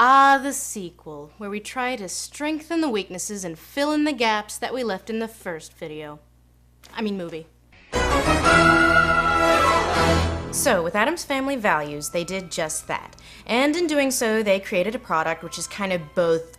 Ah, the sequel, where we try to strengthen the weaknesses and fill in the gaps that we left in the first movie. So, with Addams Family Values, they did just that. And in doing so, they created a product which is kind of both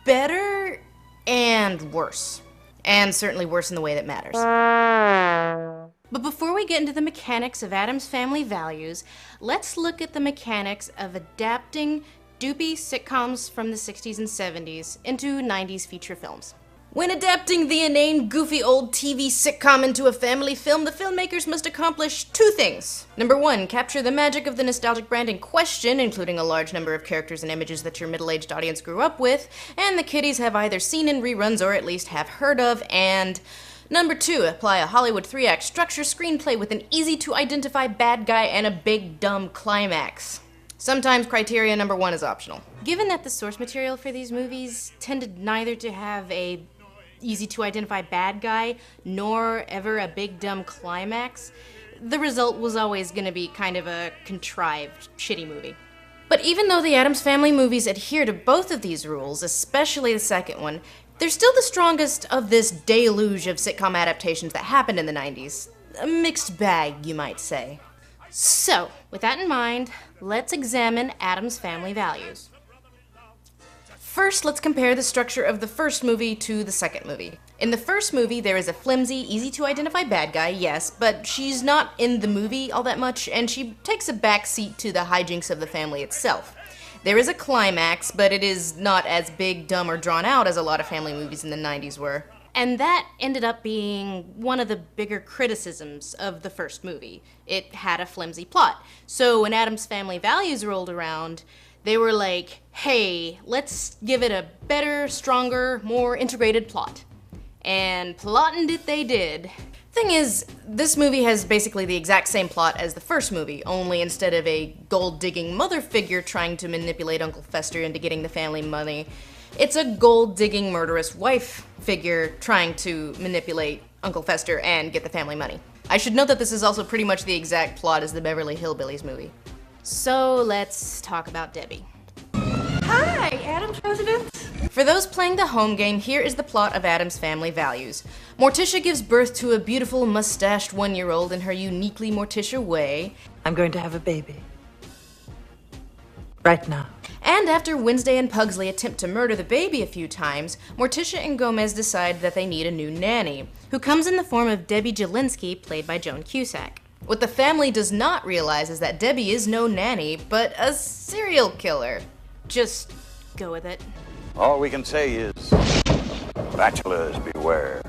better and worse. And certainly worse in the way that matters. But before we get into the mechanics of Addams Family Values, let's look at the mechanics of adapting doopy sitcoms from the 60s and 70s into 90s feature films. When adapting the inane, goofy old TV sitcom into a family film, the filmmakers must accomplish two things. Number one, capture the magic of the nostalgic brand in question, including a large number of characters and images that your middle-aged audience grew up with, and the kiddies have either seen in reruns or at least have heard of, and number two, apply a Hollywood 3-act structure screenplay with an easy-to-identify bad guy and a big, dumb climax. Sometimes criteria number one is optional. Given that the source material for these movies tended neither to have a easy-to-identify bad guy, nor ever a big, dumb climax, the result was always going to be kind of a contrived, shitty movie. But even though the Addams Family movies adhere to both of these rules, especially the second one, they're still the strongest of this deluge of sitcom adaptations that happened in the 90s. A mixed bag, you might say. So, with that in mind, let's examine Addams Family Values. First, let's compare the structure of the first movie to the second movie. In the first movie, there is a flimsy, easy-to-identify bad guy, yes, but she's not in the movie all that much, and she takes a backseat to the hijinks of the family itself. There is a climax, but it is not as big, dumb, or drawn out as a lot of family movies in the 90s were. And that ended up being one of the bigger criticisms of the first movie. It had a flimsy plot. So when Addams Family Values rolled around, they were like, hey, let's give it a better, stronger, more integrated plot. And plotting it they did. Thing is, this movie has basically the exact same plot as the first movie, only instead of a gold-digging mother figure trying to manipulate Uncle Fester into getting the family money, it's a gold-digging murderous wife figure trying to manipulate Uncle Fester and get the family money. I should note that this is also pretty much the exact plot as the Beverly Hillbillies movie. So let's talk about Debbie. Hi, Addams residents. For those playing the home game, here is the plot of Addams Family Values. Morticia gives birth to a beautiful, mustached one-year-old in her uniquely Morticia way. I'm going to have a baby. Right now. And after Wednesday and Pugsley attempt to murder the baby a few times, Morticia and Gomez decide that they need a new nanny, who comes in the form of Debbie Jelinski, played by Joan Cusack. What the family does not realize is that Debbie is no nanny, but a serial killer. Just go with it. All we can say is, bachelors beware.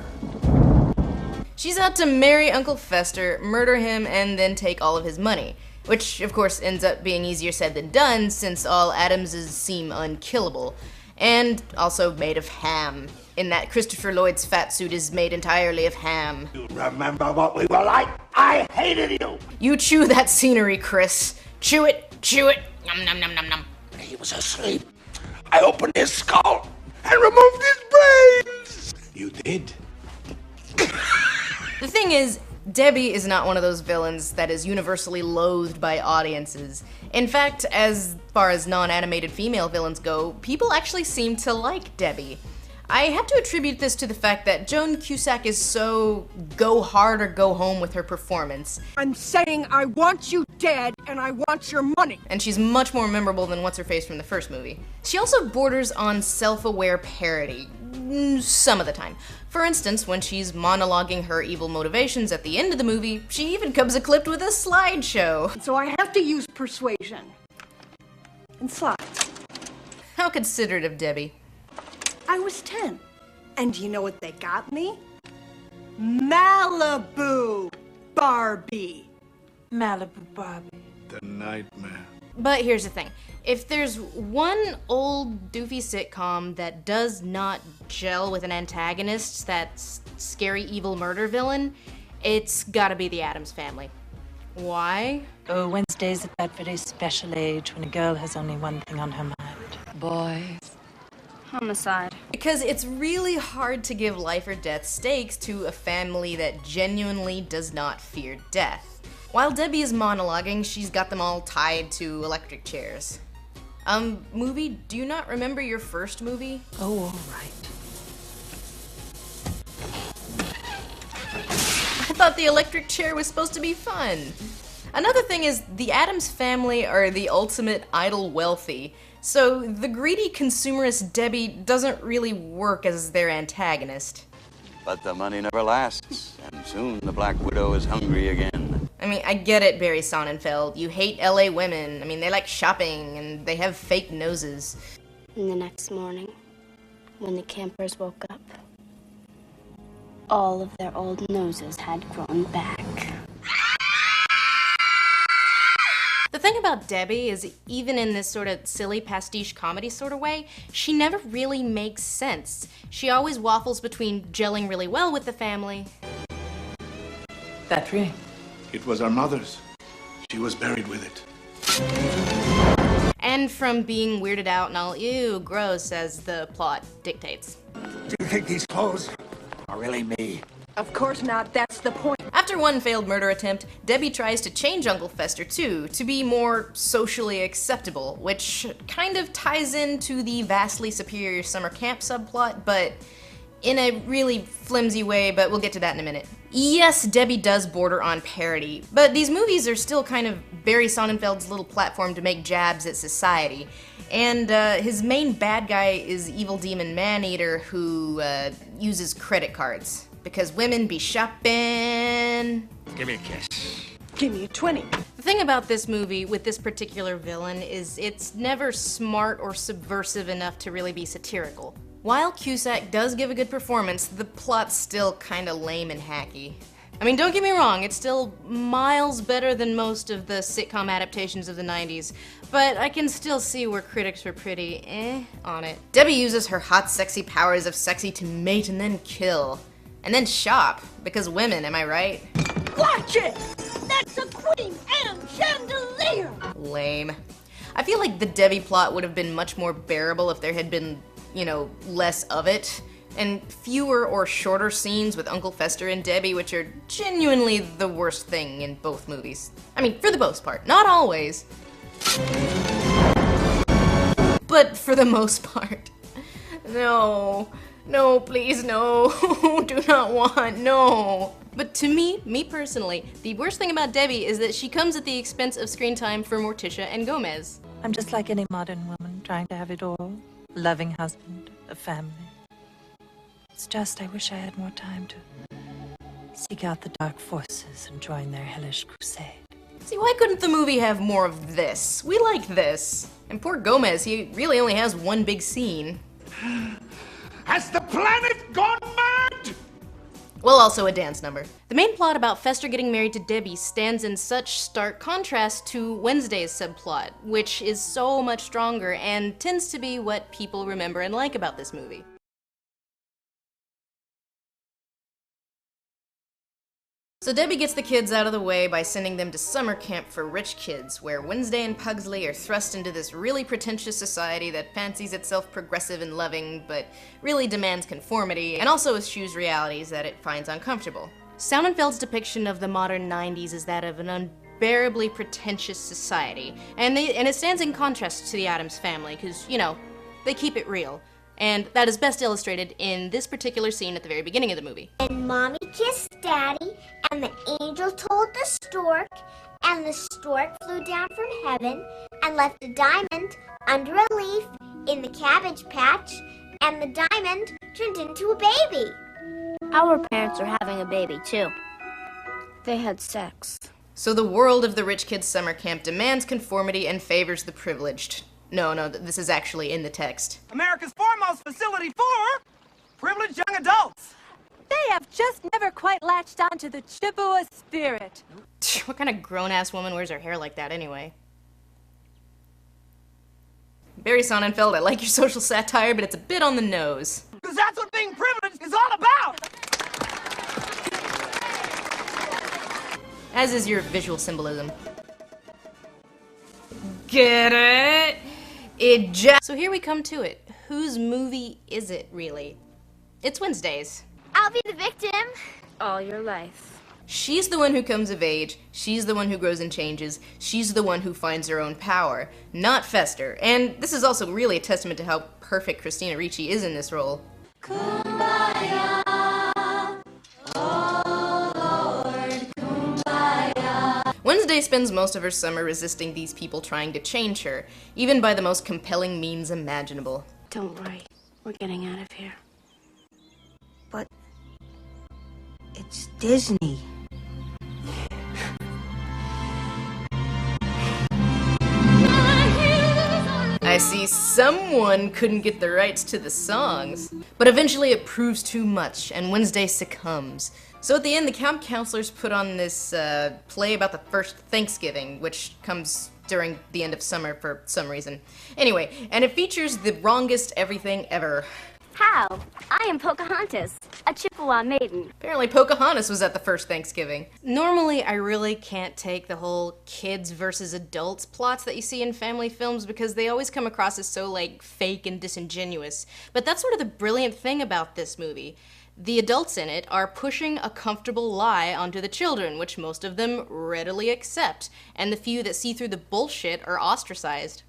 She's out to marry Uncle Fester, murder him, and then take all of his money. Which, of course, ends up being easier said than done, since all Addamses seem unkillable. And also made of ham, in that Christopher Lloyd's fat suit is made entirely of ham. You remember what we were like? I hated you! You chew that scenery, Chris. Chew it, yum nom nom nom nom. He was asleep. I opened his skull and removed his brains! You did? The thing is, Debbie is not one of those villains that is universally loathed by audiences. In fact, as far as non-animated female villains go, people actually seem to like Debbie. I have to attribute this to the fact that Joan Cusack is so go hard or go home with her performance. I'm saying I want you dead and I want your money. And she's much more memorable than What's-Her-Face from the first movie. She also borders on self-aware parody, some of the time. For instance, when she's monologuing her evil motivations at the end of the movie, she even comes equipped with a slideshow. So I have to use persuasion and slides. How considerate of Debbie. I was 10. And do you know what they got me? Malibu Barbie. Malibu Barbie. The nightmare. But here's the thing. If there's one old doofy sitcom that does not gel with an antagonist that's scary evil murder villain, it's gotta be the Addams Family. Why? Oh, Wednesday's at that very special age when a girl has only one thing on her mind. Boys. Homicide. Because it's really hard to give life or death stakes to a family that genuinely does not fear death. While Debbie is monologuing, she's got them all tied to electric chairs. Movie, do you not remember your first movie? Oh, all right. I thought the electric chair was supposed to be fun. Another thing is, the Addams family are the ultimate idle wealthy, so the greedy consumerist Debbie doesn't really work as their antagonist. But the money never lasts, and soon the Black Widow is hungry again. I mean, I get it, Barry Sonnenfeld. You hate LA women. I mean, they like shopping, and they have fake noses. And the next morning, when the campers woke up, all of their old noses had grown back. The thing about Debbie is, even in this sort of silly pastiche comedy sort of way, she never really makes sense. She always waffles between gelling really well with the family. That ring. It was our mother's. She was buried with it. And from being weirded out and all, ew, gross, as the plot dictates. Do you think these clothes are really me? Of course not. That's the point. After one failed murder attempt, Debbie tries to change Uncle Fester too, to be more socially acceptable, which kind of ties into the vastly superior summer camp subplot, but in a really flimsy way, but we'll get to that in a minute. Yes, Debbie does border on parody, but these movies are still kind of Barry Sonnenfeld's little platform to make jabs at society. And his main bad guy is Evil Demon Maneater, who uses credit cards. Because women be shopping. Give me a kiss. Give me a 20. The thing about this movie with this particular villain is it's never smart or subversive enough to really be satirical. While Cusack does give a good performance, the plot's still kinda lame and hacky. I mean, don't get me wrong, it's still miles better than most of the sitcom adaptations of the 90s, but I can still see where critics were pretty on it. Debbie uses her hot, sexy powers of sexy to mate and then kill. And then shop, because women, am I right? Watch it! That's a Queen Anne chandelier! Lame. I feel like the Debbie plot would have been much more bearable if there had been, you know, less of it, and fewer or shorter scenes with Uncle Fester and Debbie, which are genuinely the worst thing in both movies. I mean, for the most part. Not always. But for the most part. No. No, please, no. Do not want, no. But to me personally, the worst thing about Debbie is that she comes at the expense of screen time for Morticia and Gomez. I'm just like any modern woman, trying to have it all. A loving husband, a family. It's just I wish I had more time to seek out the dark forces and join their hellish crusade. See, why couldn't the movie have more of this? We like this. And poor Gomez, he really only has one big scene. Has the planet gone mad? Well, also a dance number. The main plot about Fester getting married to Debbie stands in such stark contrast to Wednesday's subplot, which is so much stronger and tends to be what people remember and like about this movie. So Debbie gets the kids out of the way by sending them to summer camp for rich kids, where Wednesday and Pugsley are thrust into this really pretentious society that fancies itself progressive and loving, but really demands conformity, and also eschews realities that it finds uncomfortable. Sonnenfeld's depiction of the modern 90s is that of an unbearably pretentious society, and it stands in contrast to the Addams family, because, you know, they keep it real. And that is best illustrated in this particular scene at the very beginning of the movie. And Mommy kissed Daddy, and the angel told the stork, and the stork flew down from heaven and left a diamond under a leaf in the cabbage patch, and the diamond turned into a baby. Our parents are having a baby, too. They had sex. So the world of the rich kids' summer camp demands conformity and favors the privileged. No, this is actually in the text. America's foremost facility for privileged young adults. They have just never quite latched on to the Chippewa spirit. What kind of grown-ass woman wears her hair like that anyway? Barry Sonnenfeld, I like your social satire, but it's a bit on the nose. Because that's what being privileged is all about. As is your visual symbolism. Get it? So here we come to it. Whose movie is it, really? It's Wednesday's. I'll be the victim. All your life. She's the one who comes of age, she's the one who grows and changes, she's the one who finds her own power, not Fester. And this is also really a testament to how perfect Christina Ricci is in this role. Kumbaya, oh Lord, kumbaya. Wednesday spends most of her summer resisting these people trying to change her, even by the most compelling means imaginable. Don't worry, we're getting out of here. But it's Disney. I see someone couldn't get the rights to the songs. But eventually it proves too much, and Wednesday succumbs. So at the end, the camp counselors put on this play about the first Thanksgiving, which comes during the end of summer for some reason. Anyway, and it features the wrongest everything ever. How? I am Pocahontas, a Chippewa maiden. Apparently Pocahontas was at the first Thanksgiving. Normally, I really can't take the whole kids versus adults plots that you see in family films because they always come across as so, like, fake and disingenuous. But that's sort of the brilliant thing about this movie. The adults in it are pushing a comfortable lie onto the children, which most of them readily accept, and the few that see through the bullshit are ostracized.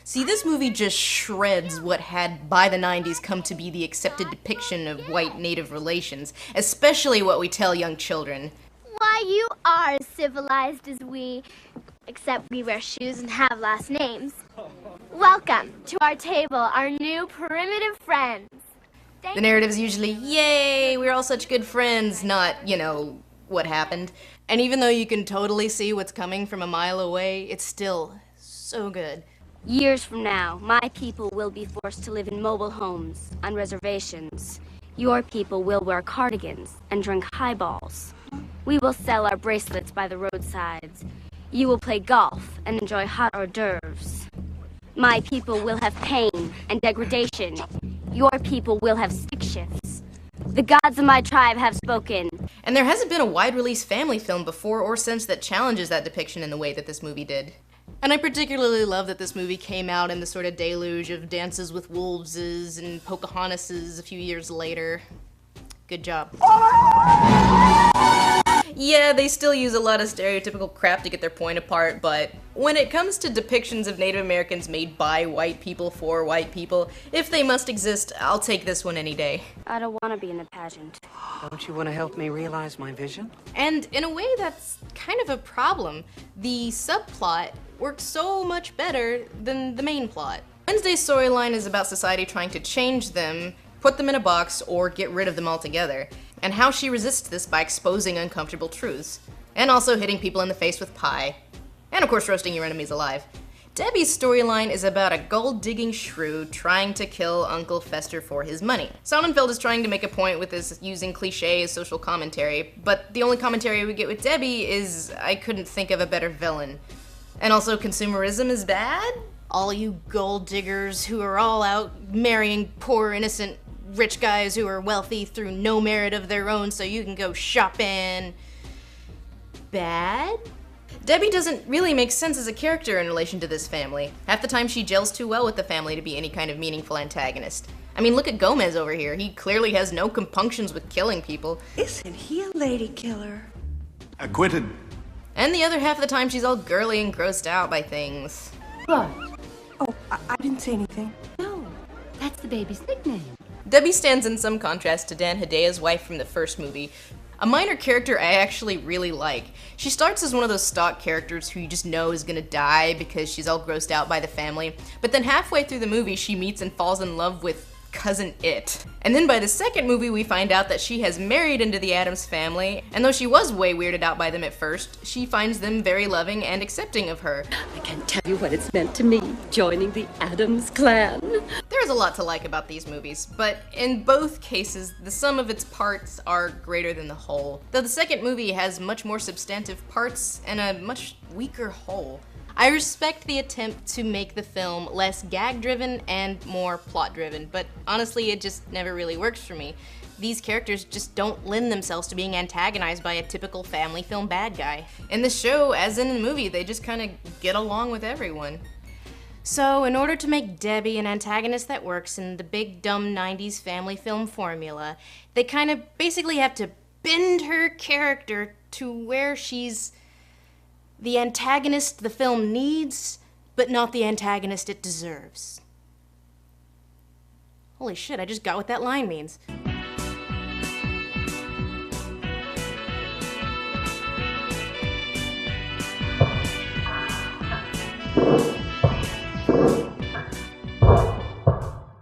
See, this movie just shreds what had, by the 90s, come to be the accepted depiction of white-native relations, especially what we tell young children. Why, you are as civilized as we, except we wear shoes and have last names. Welcome to our table, our new primitive friends. The narrative's usually, yay, we're all such good friends, not, you know, what happened. And even though you can totally see what's coming from a mile away, it's still so good. Years from now, my people will be forced to live in mobile homes, on reservations. Your people will wear cardigans and drink highballs. We will sell our bracelets by the roadsides. You will play golf and enjoy hot hors d'oeuvres. My people will have pain and degradation. Your people will have stick shifts. The gods of my tribe have spoken. And there hasn't been a wide-release family film before or since that challenges that depiction in the way that this movie did. And I particularly love that this movie came out in the sort of deluge of Dances with Wolveses and Pocahontases a few years later. Good job. Yeah, they still use a lot of stereotypical crap to get their point apart, but when it comes to depictions of Native Americans made by white people for white people, if they must exist, I'll take this one any day. I don't want to be in the pageant. Don't you want to help me realize my vision? And in a way, that's kind of a problem. The subplot works so much better than the main plot. Wednesday's storyline is about society trying to change them, put them in a box, or get rid of them altogether, and how she resists this by exposing uncomfortable truths, and also hitting people in the face with pie, and of course roasting your enemies alive. Debbie's storyline is about a gold-digging shrew trying to kill Uncle Fester for his money. Sonnenfeld is trying to make a point with this using cliché as social commentary, but the only commentary we get with Debbie is, I couldn't think of a better villain. And also, consumerism is bad? All you gold diggers who are all out marrying poor, innocent, rich guys who are wealthy through no merit of their own so you can go shopping. Bad? Debbie doesn't really make sense as a character in relation to this family. Half the time she gels too well with the family to be any kind of meaningful antagonist. I mean, look at Gomez over here. He clearly has no compunctions with killing people. Isn't he a lady killer? Acquitted. And the other half of the time she's all girly and grossed out by things. What? Oh, I didn't say anything. No, that's the baby's nickname. Debbie stands in some contrast to Dan Hedaya's wife from the first movie, a minor character I actually really like. She starts as one of those stock characters who you just know is gonna die because she's all grossed out by the family, but then halfway through the movie she meets and falls in love with Cousin It. And then by the second movie we find out that she has married into the Addams family, and though she was way weirded out by them at first, she finds them very loving and accepting of her. I can't tell you what it's meant to me, joining the Addams clan. There's a lot to like about these movies, but in both cases, the sum of its parts are greater than the whole. Though the second movie has much more substantive parts and a much weaker whole. I respect the attempt to make the film less gag-driven and more plot-driven, but honestly it just never really works for me. These characters just don't lend themselves to being antagonized by a typical family film bad guy. In the show, as in the movie, they just kind of get along with everyone. So, in order to make Debbie an antagonist that works in the big dumb 90s family film formula, they kind of basically have to bend her character to where she's the antagonist the film needs, but not the antagonist it deserves. Holy shit, I just got what that line means.